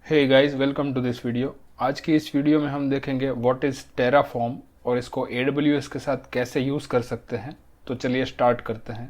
Hey guys, welcome to this video. आज की इस वीडियो में हम देखेंगे व्हाट इज़ टेराफॉर्म और इसको AWS के साथ कैसे यूज़ कर सकते हैं। तो चलिए स्टार्ट करते हैं।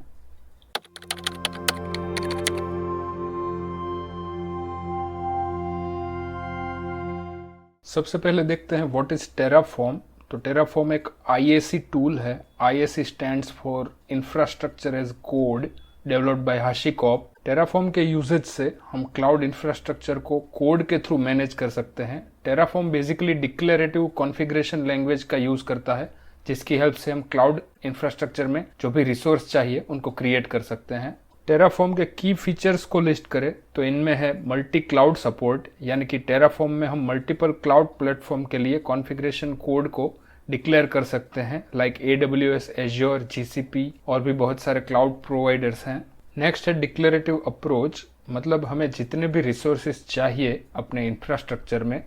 सबसे पहले देखते हैं व्हाट इज़ टेराफॉर्म। तो टेराफॉर्म एक IAC टूल है। IAC stands for infrastructure as code, developed by HashiCorp। Terraform के यूजेज से हम क्लाउड इंफ्रास्ट्रक्चर को कोड के थ्रू मैनेज कर सकते हैं। Terraform basically declarative configuration language का यूज करता है, जिसकी हेल्प से हम क्लाउड इंफ्रास्ट्रक्चर में जो भी रिसोर्स चाहिए उनको क्रिएट कर सकते हैं। टेराफॉर्म के की फीचर्स को लिस्ट करें तो इनमें है मल्टी क्लाउड सपोर्ट, यानी कि टेराफॉर्म में हम मल्टीपल क्लाउड प्लेटफॉर्म के लिए कॉन्फ़िगरेशन कोड को डिक्लेयर कर सकते हैं, लाइक AWS, Azure, GCP और भी बहुत सारे क्लाउड प्रोवाइडर्स हैं। नेक्स्ट है डिक्लेरेटिव अप्रोच, मतलब हमें जितने भी रिसोर्सेज चाहिए अपने इंफ्रास्ट्रक्चर में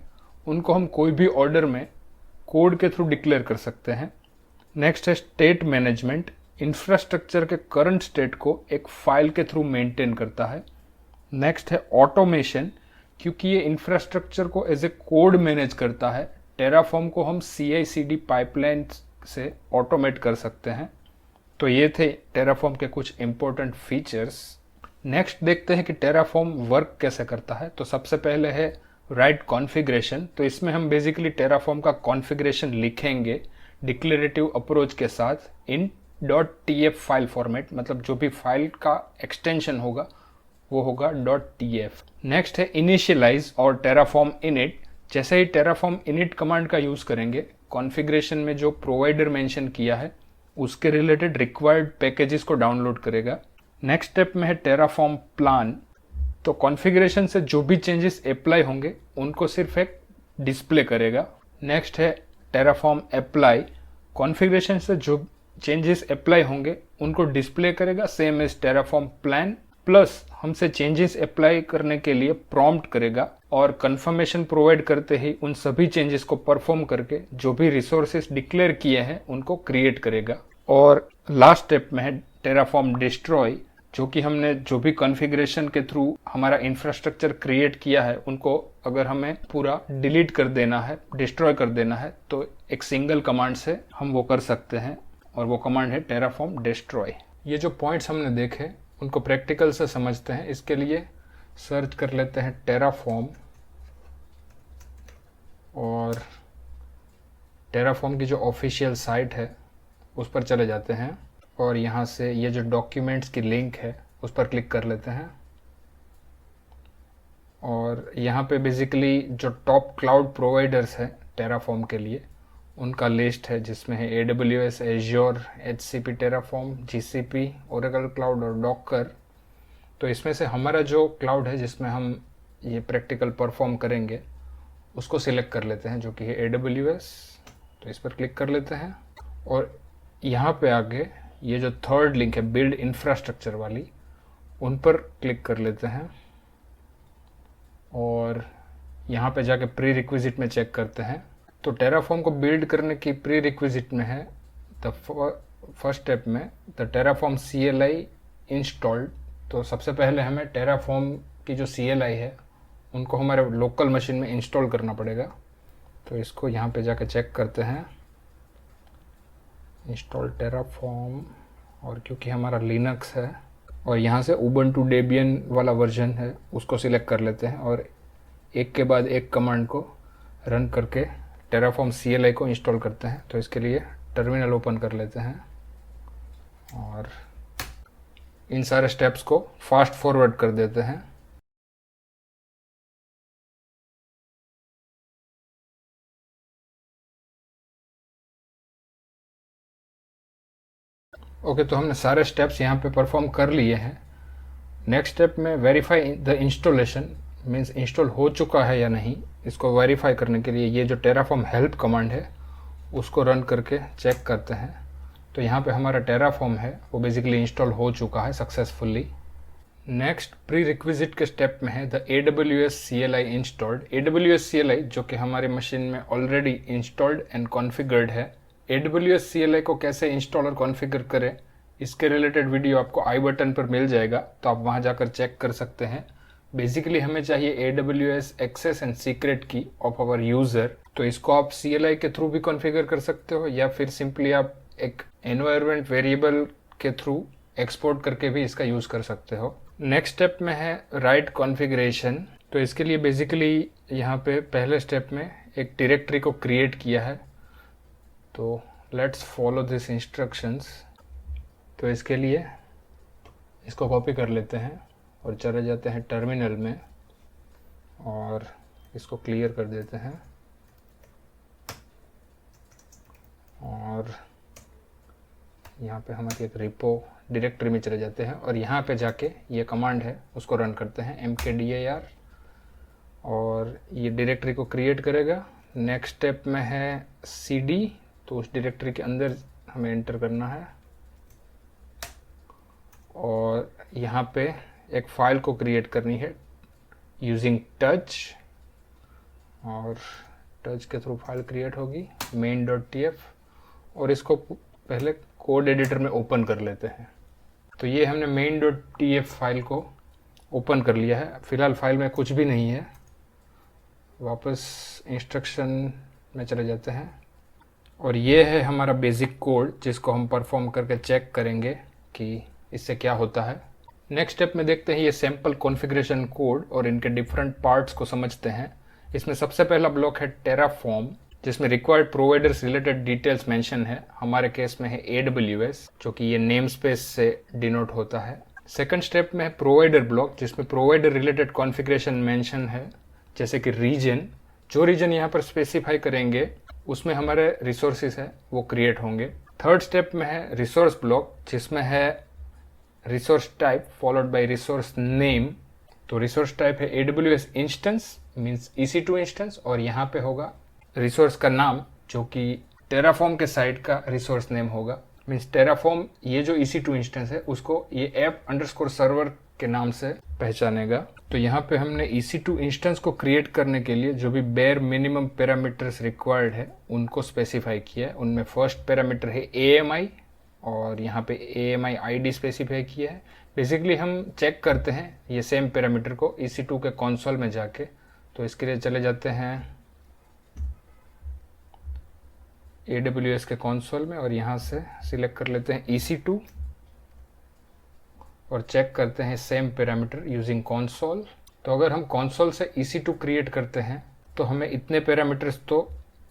उनको हम कोई भी ऑर्डर में कोड के थ्रू डिक्लेयर कर सकते हैं। नेक्स्ट है स्टेट मैनेजमेंट, इंफ्रास्ट्रक्चर के करंट स्टेट को एक फाइल के थ्रू मेंटेन करता है। नेक्स्ट है ऑटोमेशन, क्योंकि ये इंफ्रास्ट्रक्चर को एज ए कोड मैनेज करता है। टेराफॉर्म को हम CI/CD पाइपलाइन से ऑटोमेट कर सकते हैं। तो ये थे टेराफॉर्म के कुछ इंपॉर्टेंट फीचर्स। नेक्स्ट देखते हैं कि टेराफॉर्म वर्क कैसे करता है। तो सबसे पहले है राइट कॉन्फ़िगरेशन। तो इसमें हम बेसिकली टेराफॉर्म का कॉन्फ़िगरेशन लिखेंगे डिक्लेरेटिव अप्रोच के साथ इन .tf फाइल फॉर्मेट, मतलब जो भी फाइल का एक्सटेंशन होगा वो होगा .tf। नेक्स्ट है इनिशियलाइज और टेराफॉर्म इनिट। जैसे ही टेराफॉर्म इनिट कमांड का यूज करेंगे, कॉन्फ़िगरेशन में जो प्रोवाइडर मेंशन किया है उसके रिलेटेड रिक्वायर्ड पैकेजेस को डाउनलोड करेगा। नेक्स्ट स्टेप में है टेराफॉर्म प्लान। तो कॉन्फ़िगरेशन से जो भी चेंजेस अप्लाई होंगे उनको सिर्फ एक डिस्प्ले करेगा। नेक्स्ट है टेराफॉर्म अप्लाई, कॉन्फ़िगरेशन से जो चेंजेस अप्लाई होंगे उनको डिस्प्ले करेगा, same as Terraform plan, plus हमसे चेंजेस अप्लाई करने के लिए प्रॉम्प्ट करेगा और कंफर्मेशन प्रोवाइड करते ही उन सभी चेंजेस को परफॉर्म करके जो भी रिसोर्सेस डिक्लेयर किए हैं उनको क्रिएट करेगा। और लास्ट स्टेप में है टेराफॉर्म डिस्ट्रॉय, जो कि हमने जो भी कॉन्फ़िगरेशन के थ्रू हमारा इंफ्रास्ट्रक्चर क्रिएट किया है उनको अगर हमें पूरा डिलीट कर देना है, डिस्ट्रॉय कर देना है, तो एक सिंगल कमांड से हम वो कर सकते हैं और वो कमांड है टेराफॉर्म डिस्ट्रॉय। ये जो पॉइंट्स हमने देखे उनको प्रैक्टिकल से समझते हैं। इसके लिए सर्च कर लेते हैं टेराफॉर्म और टेराफॉर्म की जो ऑफिशियल साइट है उस पर चले जाते हैं और यहाँ से ये जो डॉक्यूमेंट्स की लिंक है उस पर क्लिक कर लेते हैं। और यहाँ पे बेसिकली जो टॉप क्लाउड प्रोवाइडर्स हैं टेराफॉर्म के लिए उनका लिस्ट है, जिसमें है AWS, Azure, HCP Terraform, GCP, Oracle cloud और डॉकर। तो इसमें से हमारा जो क्लाउड है जिसमें हम ये प्रैक्टिकल परफॉर्म करेंगे उसको सिलेक्ट कर लेते हैं, जो कि है AWS। तो इस पर क्लिक कर लेते हैं और यहाँ पे आगे ये जो थर्ड लिंक है बिल्ड इंफ्रास्ट्रक्चर वाली, उन पर क्लिक कर लेते हैं और यहाँ पे जाके प्री रिक्विजिट में चेक करते हैं। तो टेराफॉर्म को बिल्ड करने की प्री रिक्विजिट में है द फर्स्ट स्टेप में द टेराफॉर्म CLI इंस्टॉल्ड। तो सबसे पहले हमें टेराफॉर्म की जो CLI है उनको हमारे लोकल मशीन में इंस्टॉल करना पड़ेगा। तो इसको यहाँ पे जाके चेक करते हैं, इंस्टॉल टेराफॉर्म, और क्योंकि हमारा लिनक्स है और यहाँ से उबंटू डेबियन वाला वर्जन है उसको सिलेक्ट कर लेते हैं और एक के बाद एक कमांड को रन करके टेराफॉर्म CLI को इंस्टॉल करते हैं। तो इसके लिए टर्मिनल ओपन कर लेते हैं और इन सारे स्टेप्स को फास्ट फॉरवर्ड कर देते हैं। ओके, तो हमने सारे स्टेप्स यहाँ पे परफॉर्म कर लिए हैं। नेक्स्ट स्टेप में verify the installation, means install हो चुका है या नहीं, इसको वेरीफाई करने के लिए ये जो टेराफॉर्म हेल्प कमांड है उसको रन करके चेक करते हैं। तो यहाँ पे हमारा टेराफॉर्म है वो बेसिकली इंस्टॉल हो चुका है सक्सेसफुली। नेक्स्ट प्री रिक्विजिट के स्टेप में है the AWS CLI installed. AWS CLI जो कि हमारी मशीन में ऑलरेडी इंस्टॉल्ड एंड कॉन्फ़िगर्ड है। AWS CLI को कैसे इंस्टॉल और कॉन्फ़िगर करें इसके रिलेटेड वीडियो आपको आई बटन पर मिल जाएगा, तो आप वहाँ जाकर चेक कर सकते हैं। बेसिकली हमें चाहिए AWS एक्सेस एंड सीक्रेट की ऑफ आवर यूज़र। तो इसको आप CLI के थ्रू भी कॉन्फ़िगर कर सकते हो या फिर सिंपली आप एक एनवायरनमेंट वेरिएबल के थ्रू एक्सपोर्ट करके भी इसका यूज़ कर सकते हो। नेक्स्ट स्टेप में है राइट कॉन्फ़िगरेशन। तो इसके लिए बेसिकली यहाँ पे पहले स्टेप में एक डायरेक्टरी को क्रिएट किया है। तो लेट्स फॉलो दिस इंस्ट्रक्शंस। तो इसके लिए इसको कॉपी कर लेते हैं और चले जाते हैं टर्मिनल में और इसको क्लियर कर देते हैं और यहाँ पे हमारी एक रिपो डायरेक्टरी में चले जाते हैं और यहाँ पे जाके ये कमांड है उसको रन करते हैं mkdir और ये डायरेक्टरी को क्रिएट करेगा। नेक्स्ट स्टेप में है cd, तो उस डायरेक्टरी के अंदर हमें एंटर करना है और यहाँ पे एक फ़ाइल को क्रिएट करनी है यूजिंग टच और टच के थ्रू फाइल क्रिएट होगी main.tf और इसको पहले कोड एडिटर में ओपन कर लेते हैं। तो ये हमने main.tf फाइल को ओपन कर लिया है। फ़िलहाल फाइल में कुछ भी नहीं है। वापस इंस्ट्रक्शन में चले जाते हैं और ये है हमारा बेसिक कोड जिसको हम परफॉर्म करके चेक करेंगे कि इससे क्या होता है। नेक्स्ट स्टेप में देखते हैं ये सैम्पल कॉन्फ़िगरेशन कोड और इनके डिफरेंट पार्ट्स को समझते हैं। इसमें सबसे पहला ब्लॉक है टेराफॉर्म जिसमें required providers related details mention है। हमारे केस में है AWS जो कि ये नेम स्पेस से डिनोट होता है। सेकंड स्टेप में है प्रोवाइडर ब्लॉक जिसमें प्रोवाइडर रिलेटेड कॉन्फ़िगरेशन मेंशन है, जैसे कि रीजन। जो रीजन यहाँ पर स्पेसिफाई करेंगे उसमें हमारे रिसोर्सेज है वो क्रिएट होंगे। थर्ड स्टेप में है रिसोर्स ब्लॉक जिसमें है resource type followed by resource name. तो रिसोर्स टाइप है AWS instance means EC2 instance और यहाँ पे होगा रिसोर्स का नाम जो कि टेराफॉर्म के साइट का रिसोर्स नेम होगा। मींस टेराफॉर्म ये जो EC2 इंस्टेंस है उसको ये app_server के नाम से पहचानेगा। तो यहाँ पे हमने EC2 इंस्टेंस को क्रिएट करने के लिए जो भी बेयर मिनिमम पैरामीटर्स रिक्वायर्ड है उनको स्पेसिफाई किया है। उनमें फर्स्ट पैरामीटर है AMI और यहाँ पे AMI ID स्पेसिफाई किया है। बेसिकली हम चेक करते हैं ये सेम पैरामीटर को EC2 के कंसोल में जाके। तो इसके लिए चले जाते हैं AWS के कंसोल में और यहाँ से सिलेक्ट कर लेते हैं EC2 और चेक करते हैं सेम पैरामीटर यूजिंग कंसोल। तो अगर हम कंसोल से EC2 क्रिएट करते हैं तो हमें इतने पैरामीटर्स तो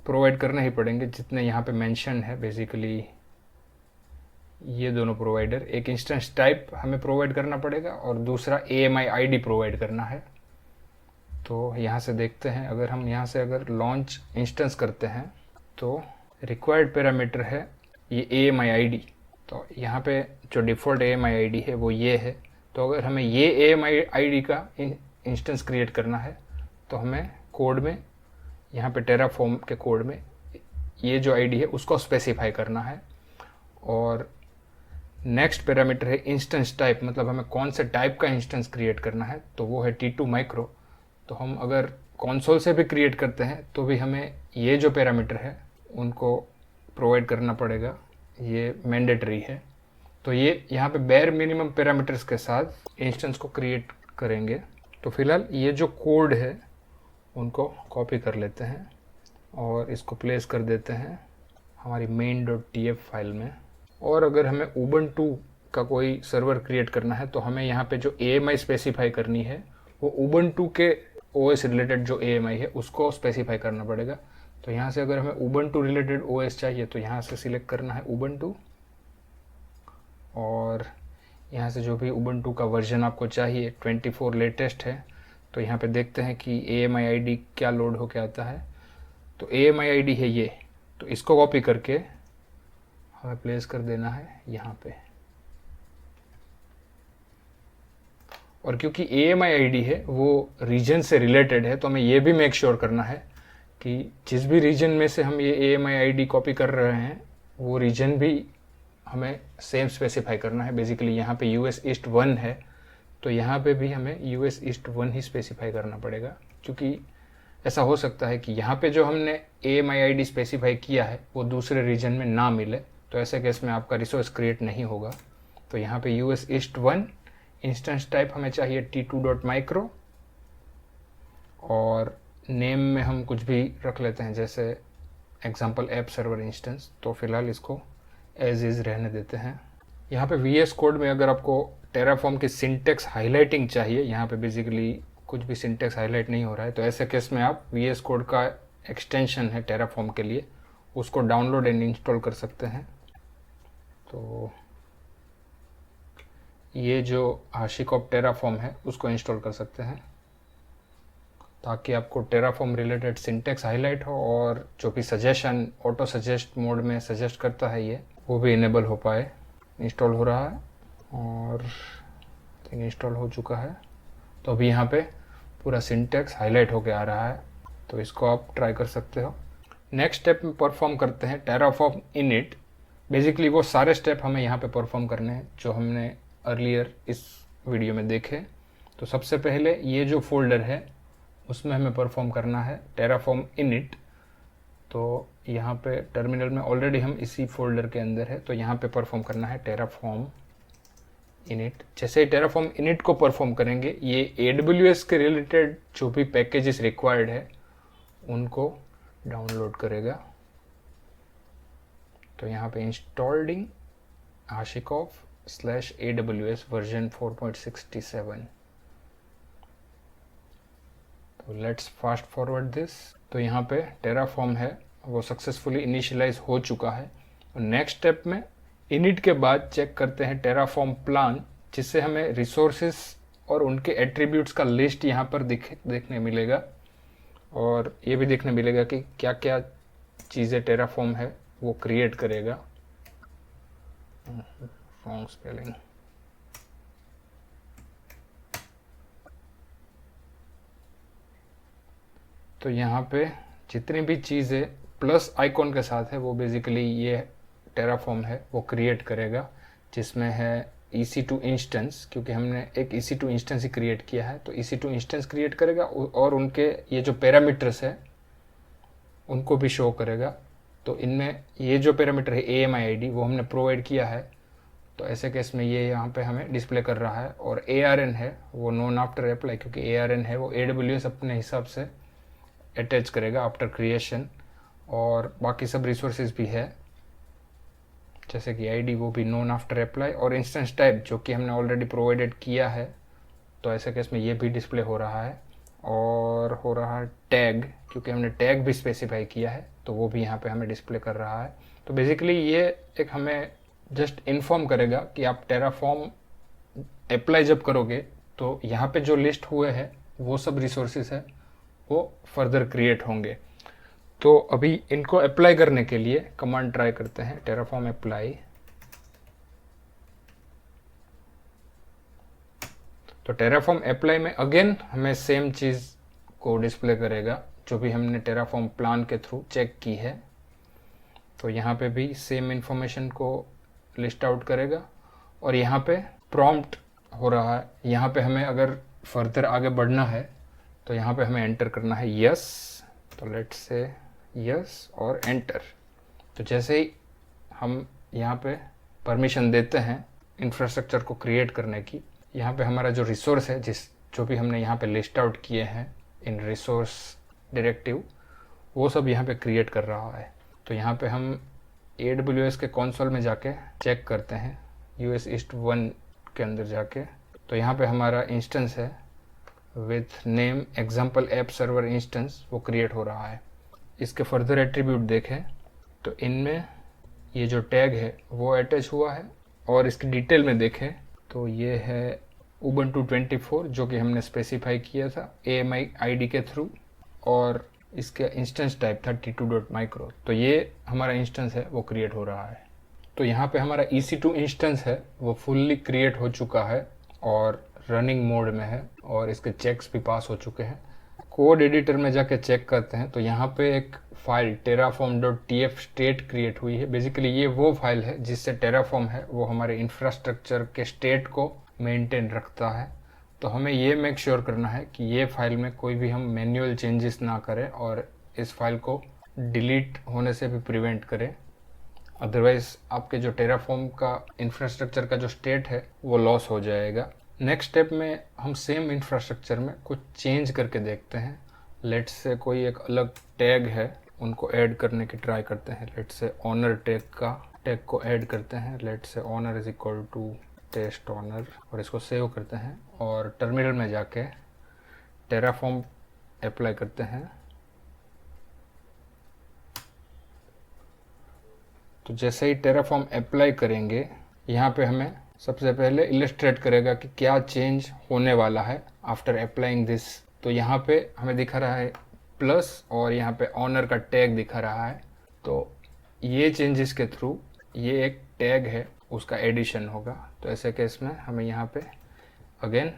प्रोवाइड करने ही पड़ेंगे जितने यहाँ पे मेंशन है। बेसिकली ये दोनों प्रोवाइडर, एक इंस्टेंस टाइप हमें प्रोवाइड करना पड़ेगा और दूसरा AMI ID प्रोवाइड करना है। तो यहाँ से देखते हैं, अगर हम यहाँ से अगर लॉन्च इंस्टेंस करते हैं तो रिक्वायर्ड पैरामीटर है ये AMI ID। तो यहाँ पे जो डिफ़ॉल्ट AMI ID है वो ये है। तो अगर हमें ये AMI ID का इंस्टेंस क्रिएट करना है तो हमें कोड में यहाँ पे टेराफॉर्म के कोड में ये जो ID है उसको स्पेसिफाई करना है। और नेक्स्ट पैरामीटर है इंस्टेंस टाइप, मतलब हमें कौन से टाइप का इंस्टेंस क्रिएट करना है, तो वो है T2 माइक्रो। तो हम अगर कंसोल से भी क्रिएट करते हैं तो भी हमें ये जो पैरामीटर है उनको प्रोवाइड करना पड़ेगा, ये मैंडेटरी है। तो ये यहाँ पे बेयर मिनिमम पैरामीटर्स के साथ इंस्टेंस को क्रिएट करेंगे। तो फिलहाल ये जो कोड है उनको कॉपी कर लेते हैं और इसको प्लेस कर देते हैं हमारी main.tf फाइल में। और अगर हमें Ubuntu का कोई सर्वर क्रिएट करना है तो हमें यहाँ पे जो AMI स्पेसिफाई करनी है वो Ubuntu के OS रिलेटेड जो AMI है उसको स्पेसिफाई करना पड़ेगा। तो यहाँ से अगर हमें Ubuntu रिलेटेड OS चाहिए तो यहाँ से सिलेक्ट करना है Ubuntu और यहाँ से जो भी Ubuntu का वर्जन आपको चाहिए 24 लेटेस्ट है। तो यहाँ पे देखते हैं कि AMI ID क्या लोड होके आता है। तो AMI ID है ये, तो इसको कॉपी करके हमें प्लेस कर देना है यहाँ पे। और क्योंकि AMI ID है वो रीजन से रिलेटेड है तो हमें ये भी मेक श्योर करना है कि जिस भी रीजन में से हम ये AMI ID कॉपी कर रहे हैं वो रीजन भी हमें सेम स्पेसिफाई करना है। बेसिकली यहाँ पे US East 1 है तो यहाँ पे भी हमें US East 1 ही स्पेसिफाई करना पड़ेगा, क्योंकि ऐसा हो सकता है कि यहाँ पे जो हमने AMI ID स्पेसिफाई किया है वो दूसरे रीजन में ना मिले, तो ऐसे केस में आपका रिसोर्स क्रिएट नहीं होगा। तो यहाँ पे US East 1 इंस्टेंस टाइप हमें चाहिए T2.micro और नेम में हम कुछ भी रख लेते हैं, जैसे एग्जांपल ऐप सर्वर इंस्टेंस। तो फिलहाल इसको एज इज़ रहने देते हैं। यहाँ पे VS कोड में अगर आपको टेराफॉर्म की सिंटेक्स हाईलाइटिंग चाहिए, यहाँ पे बेसिकली कुछ भी सिंटेक्स हाईलाइट नहीं हो रहा है, तो ऐसे केस में आप VS कोड का एक्सटेंशन है टेराफॉर्म के लिए, उसको डाउनलोड एंड इंस्टॉल कर सकते हैं। तो ये जो HashiCorp टेराफॉर्म है उसको इंस्टॉल कर सकते हैं, ताकि आपको टेराफॉर्म रिलेटेड सिंटेक्स हाईलाइट हो और जो भी सजेशन ऑटो सजेस्ट मोड में सजेस्ट करता है ये, वो भी इनेबल हो पाए। इंस्टॉल हो रहा है और इंस्टॉल हो चुका है। तो अभी यहाँ पे पूरा सिंटेक्स हाईलाइट होके आ रहा है, तो इसको आप ट्राई कर सकते हो। नेक्स्ट स्टेप में परफॉर्म करते हैं टेराफॉर्म इनिट। बेसिकली वो सारे स्टेप हमें यहाँ पे परफॉर्म करने हैं जो हमने अर्लियर इस वीडियो में देखे। तो सबसे पहले ये जो फोल्डर है उसमें हमें परफॉर्म करना है टेराफॉर्म इनिट। तो यहाँ पे टर्मिनल में ऑलरेडी हम इसी फोल्डर के अंदर है, तो यहाँ पे परफॉर्म करना है टेराफॉर्म इनिट। जैसे ही टेराफॉर्म इनिट को परफॉर्म करेंगे, ये AWS के रिलेटेड जो भी पैकेजेस रिक्वायर्ड है उनको डाउनलोड करेगा। तो यहाँ पे इंस्टॉल्डिंग HashiCorp/AWS वर्जन 4.67। तो लेट्स फास्ट फॉरवर्ड दिस। तो यहाँ पे टेराफॉर्म है वो सक्सेसफुली इनिशियलाइज हो चुका है। और नेक्स्ट स्टेप में इनिट के बाद चेक करते हैं टेराफॉर्म प्लान, जिससे हमें रिसोर्सेस और उनके एट्रीब्यूट्स का लिस्ट यहाँ पर देखने मिलेगा, और ये भी देखने मिलेगा कि क्या क्या चीज़ें टेराफॉर्म है वो क्रिएट करेगा। Wrong spelling. तो यहाँ पे जितनी भी चीज़ें प्लस आइकॉन के साथ है वो बेसिकली ये टेराफॉर्म है वो क्रिएट करेगा, जिसमें है EC2 इंस्टेंस, क्योंकि हमने एक EC2 इंस्टेंस ही क्रिएट किया है, तो EC2 इंस्टेंस क्रिएट करेगा और उनके ये जो पैरामीटर्स है उनको भी शो करेगा। तो इनमें ये जो पैरामीटर है AMI ID वो हमने प्रोवाइड किया है, तो ऐसे केस में ये यहाँ पे हमें डिस्प्ले कर रहा है। और ARN है वो नॉन आफ्टर अप्लाई, क्योंकि ARN है वो AWS अपने हिसाब से अटैच करेगा आफ्टर क्रिएशन। और बाकी सब रिसोर्सेज भी है, जैसे कि ID वो भी नॉन आफ्टर अप्लाई, और इंस्टेंस टाइप जो कि हमने ऑलरेडी प्रोवाइडेड किया है, तो ऐसे केस में ये भी डिस्प्ले हो रहा है। और हो रहा है टैग, क्योंकि हमने टैग भी स्पेसिफाई किया है, तो वो भी यहाँ पे हमें डिस्प्ले कर रहा है। तो बेसिकली ये एक हमें जस्ट इन्फॉर्म करेगा कि आप टेराफॉर्म अप्लाई जब करोगे तो यहाँ पे जो लिस्ट हुए हैं वो सब रिसोर्सेज है वो फर्दर क्रिएट होंगे। तो अभी इनको अप्लाई करने के लिए कमांड ट्राई करते हैं, टेराफॉर्म अप्लाई। तो टेराफॉर्म अप्लाई में अगेन हमें सेम चीज़ को डिस्प्ले करेगा जो भी हमने टेराफॉर्म प्लान के थ्रू चेक की है। तो यहाँ पे भी सेम इंफॉर्मेशन को लिस्ट आउट करेगा, और यहाँ पे प्रॉम्प्ट हो रहा है। यहाँ पे हमें अगर फर्दर आगे बढ़ना है तो यहाँ पे हमें एंटर करना है यस। तो लेट्स से यस और एंटर। तो जैसे ही हम यहाँ पे परमिशन देते हैं इंफ्रास्ट्रक्चर को क्रिएट करने की, यहाँ पे हमारा जो रिसोर्स है जो भी हमने यहाँ पे लिस्ट आउट किए हैं इन रिसोर्स डायरेक्टिव, वो सब यहाँ पे क्रिएट कर रहा है। तो यहाँ पे हम AWS के कंसोल में जाके चेक करते हैं, US East 1 के अंदर जाके। तो यहाँ पे हमारा इंस्टेंस है with name example app server instance, वो क्रिएट हो रहा है। इसके फर्दर एट्रीब्यूट देखें तो इनमें ये जो टैग है वो अटैच हुआ है, और इसकी डिटेल में देखें तो ये है Ubuntu 24 जो कि हमने स्पेसिफाई किया था AMI ID के थ्रू, और इसका इंस्टेंस टाइप था T2.micro। तो ये हमारा इंस्टेंस है वो क्रिएट हो रहा है। तो यहाँ पे हमारा EC2 इंस्टेंस है वो फुल्ली क्रिएट हो चुका है और रनिंग मोड में है, और इसके चेक्स भी पास हो चुके हैं। कोड एडिटर में जाके चेक करते हैं तो यहाँ पे एक फाइल terraform.tf स्टेट क्रिएट हुई है। बेसिकली ये वो फाइल है जिससे टेराफॉर्म है वो हमारे इंफ्रास्ट्रक्चर के स्टेट को मेंटेन रखता है। तो हमें ये मेक श्योर करना है कि ये फाइल में कोई भी हम मैन्युअल चेंजेस ना करें और इस फाइल को डिलीट होने से भी प्रिवेंट करें, अदरवाइज आपके जो टेराफॉर्म का इंफ्रास्ट्रक्चर का जो स्टेट है वो लॉस हो जाएगा। नेक्स्ट स्टेप में हम सेम इंफ्रास्ट्रक्चर में कुछ चेंज करके देखते हैं। लेट्स से कोई एक अलग टैग है, उनको ऐड करने की ट्राई करते हैं। लेट्स से ऑनर टैग को ऐड करते हैं। Let's say owner is equal to test owner, और इसको सेव करते हैं और टर्मिनल में जाके टेराफॉर्म अप्लाई करते हैं। तो जैसे ही टेराफॉर्म अप्लाई करेंगे, यहाँ पे हमें सबसे पहले इलस्ट्रेट करेगा कि क्या चेंज होने वाला है आफ्टर अप्लाइंग दिस। तो यहाँ पे हमें दिखा रहा है प्लस, और यहाँ पे ऑनर का टैग दिखा रहा है। तो ये चेंजेस के थ्रू ये एक टैग है उसका एडिशन होगा। तो ऐसे केस में हमें यहाँ पे अगेन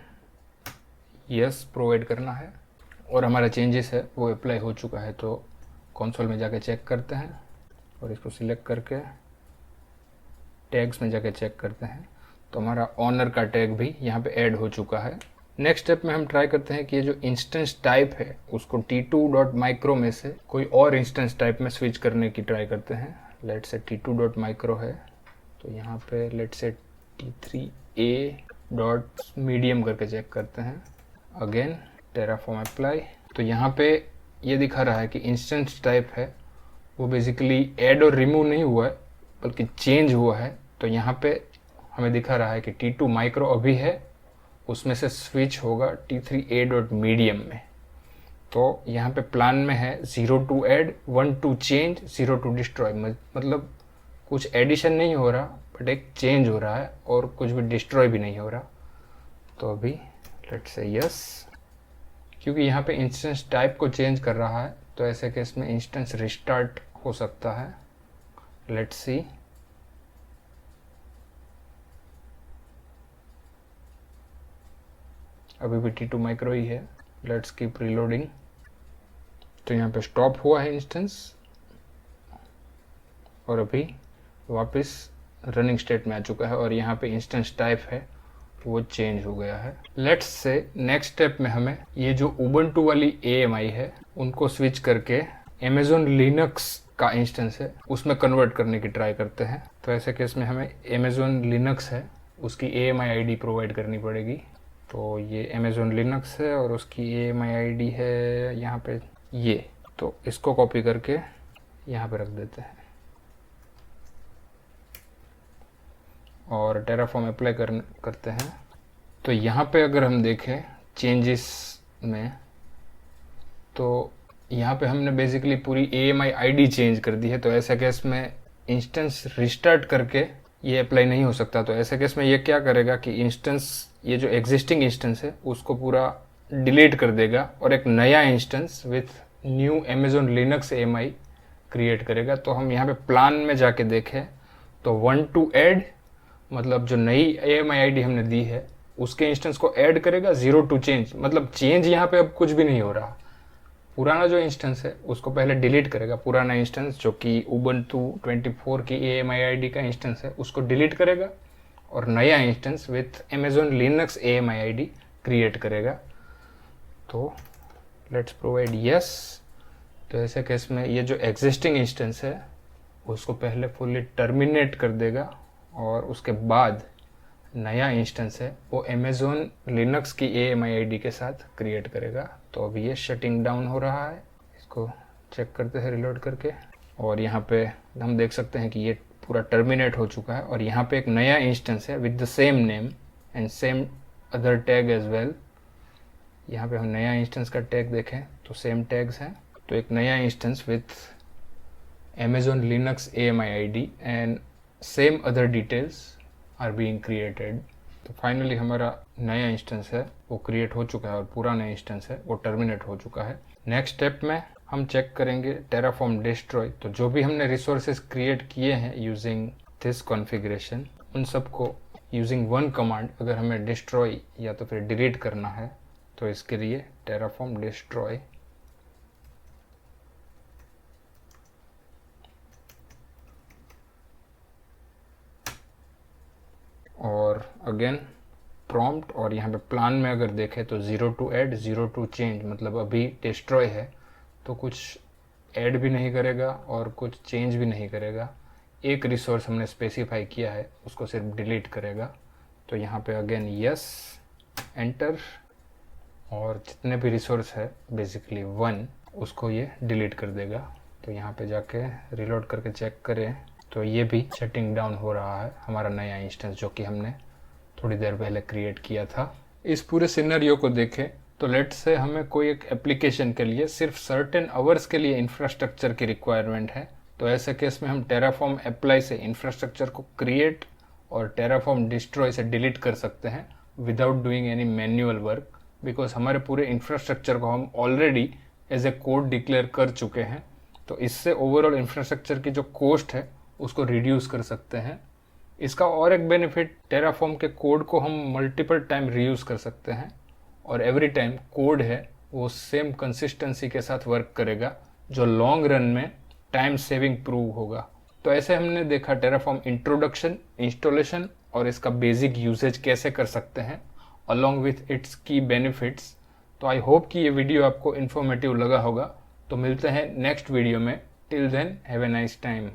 यस प्रोवाइड करना है, और हमारा चेंजेस है वो अप्लाई हो चुका है। तो कंसोल में जाके चेक करते हैं और इसको सिलेक्ट करके टैग्स में जाके चेक करते हैं, तो हमारा ऑनर का टैग भी यहाँ पे ऐड हो चुका है। नेक्स्ट स्टेप में हम ट्राई करते हैं कि ये जो इंस्टेंस टाइप है उसको t2.micro में से कोई और इंस्टेंस टाइप में स्विच करने की ट्राई करते हैं। लेट से t2.micro है, तो यहाँ पे लेट से t3a.medium करके चेक करते हैं। अगेन टेराफॉर्म अप्लाई, तो यहाँ पे ये दिखा रहा है कि इंस्टेंस टाइप है वो बेसिकली ऐड और रिमूव नहीं हुआ है बल्कि चेंज हुआ है। तो यहाँ पे हमें दिखा रहा है कि t2 माइक्रो अभी है, उसमें से स्विच होगा t3a.medium में। तो यहाँ पे प्लान में है 0 to add, 1 to change, 0 to destroy। मतलब कुछ एडिशन नहीं हो रहा बट एक चेंज हो रहा है, और कुछ भी डिस्ट्रॉय भी नहीं हो रहा। तो अभी लेट्स से यस, क्योंकि यहाँ पे इंस्टेंस टाइप को चेंज कर रहा है तो ऐसे केस में इंस्टेंस रिस्टार्ट हो सकता है। लेट्स सी, अभी भी t2 माइक्रो ही है। Let's keep reloading. तो यहाँ पे स्टॉप हुआ है इंस्टेंस, और अभी वापस रनिंग स्टेट में आ चुका है, और यहाँ पे इंस्टेंस टाइप है वो चेंज हो गया है। लेट्स से नेक्स्ट स्टेप में हमें ये जो उबंटू वाली AMI है उनको स्विच करके अमेजोन लिनक्स का इंस्टेंस है उसमें कन्वर्ट करने की ट्राई करते हैं। तो ऐसे केस में हमें अमेजोन लिनक्स है उसकी AMI ID प्रोवाइड करनी पड़ेगी। तो ये अमेजोन लिनक्स है और उसकी AMI ID है यहाँ पे ये। तो इसको कॉपी करके यहाँ पे रख देते हैं और टेराफॉर्म अप्लाई करते हैं। तो यहाँ पे अगर हम देखें चेंजेस में, तो यहाँ पे हमने बेसिकली पूरी AMI ID चेंज कर दी है। तो ऐसे केस में इंस्टेंस रिस्टार्ट करके ये अप्लाई नहीं हो सकता। तो ऐसे केस में ये क्या करेगा कि इंस्टेंस, ये जो एग्जिस्टिंग इंस्टेंस है उसको पूरा डिलीट कर देगा और एक नया instance with new Amazon Linux AMI create करेगा। तो हम यहाँ पे प्लान में जाके देखें तो 1 to add, मतलब जो नई AMI ID हमने दी है उसके इंस्टेंस को ऐड करेगा। 0 to change, मतलब चेंज यहाँ पे अब कुछ भी नहीं हो रहा। पुराना जो इंस्टेंस है उसको पहले डिलीट करेगा, पुराना इंस्टेंस जो कि उबंटू 24 की AMI ID का इंस्टेंस है उसको डिलीट करेगा, और नया instance with Amazon Linux AMI ID create करेगा। तो लेट्स प्रोवाइड यस। तो ऐसे केस में ये जो एग्जिस्टिंग इंस्टेंस है उसको पहले फुल्ली टर्मिनेट कर देगा, और उसके बाद नया इंस्टेंस है वो अमेजोन लिनक्स की AMI ID के साथ क्रिएट करेगा। तो अभी ये शटिंग डाउन हो रहा है, इसको चेक करते हैं रिलोड करके, और यहाँ पे हम देख सकते हैं कि ये पूरा टर्मिनेट हो चुका है। और यहाँ पे एक नया इंस्टेंस है with the same name and same other tag as well. यहाँ पे हम नया इंस्टेंस का टैग देखें तो सेम टैग्स हैं। तो एक नया instance with Amazon Linux AMI ID and same other details are being created. तो फाइनली हमारा नया इंस्टेंस है वो क्रिएट हो चुका है और पुराना इंस्टेंस है वो टर्मिनेट हो चुका है। नेक्स्ट स्टेप में हम चेक करेंगे टेराफॉर्म डिस्ट्रॉय। तो जो भी हमने रिसोर्सेज क्रिएट किए हैं यूजिंग दिस कॉन्फ़िगरेशन, उन सबको यूजिंग वन कमांड अगर हमें डिस्ट्रॉय या तो फिर डिलीट करना है तो इसके लिए टेराफॉर्म डिस्ट्रॉय। और अगेन प्रॉम्प्ट, और यहाँ पे प्लान में अगर देखें तो 0 to add, 0 to change, मतलब अभी डिस्ट्रॉय है तो कुछ ऐड भी नहीं करेगा और कुछ चेंज भी नहीं करेगा। एक रिसोर्स हमने स्पेसिफाई किया है उसको सिर्फ डिलीट करेगा। तो यहाँ पे अगेन यस, एंटर, और जितने भी रिसोर्स है बेसिकली 1 उसको ये डिलीट कर देगा। तो यहाँ पे जाके रिलोड करके चेक करें तो ये भी शटिंग डाउन हो रहा है हमारा नया इंस्टेंस जो कि हमने थोड़ी देर पहले क्रिएट किया था। इस पूरे सिनेरियो को देखें तो लेट्स से हमें कोई एक एप्लीकेशन के लिए सिर्फ सर्टेन आवर्स के लिए इंफ्रास्ट्रक्चर की रिक्वायरमेंट है, तो ऐसे केस में हम टेराफॉर्म अप्लाई से इंफ्रास्ट्रक्चर को क्रिएट और टेराफॉर्म डिस्ट्रॉय से डिलीट कर सकते हैं without doing any manual work, because हमारे पूरे इंफ्रास्ट्रक्चर को हम already as a code declare कर चुके हैं। तो इससे ओवरऑल इंफ्रास्ट्रक्चर की जो कॉस्ट है उसको रिड्यूस कर सकते हैं। इसका और एक बेनिफिट, टेराफॉर्म के कोड को हम मल्टीपल टाइम रीयूज़ कर सकते हैं और एवरी टाइम कोड है वो सेम कंसिस्टेंसी के साथ वर्क करेगा, जो लॉन्ग रन में टाइम सेविंग प्रूव होगा। तो ऐसे हमने देखा टेराफॉर्म इंट्रोडक्शन, इंस्टॉलेशन और इसका बेसिक यूसेज कैसे कर सकते हैं along with its key benefits. तो आई होप कि ये वीडियो आपको इन्फॉर्मेटिव लगा होगा। तो मिलते हैं नेक्स्ट वीडियो में। Till then have a nice time.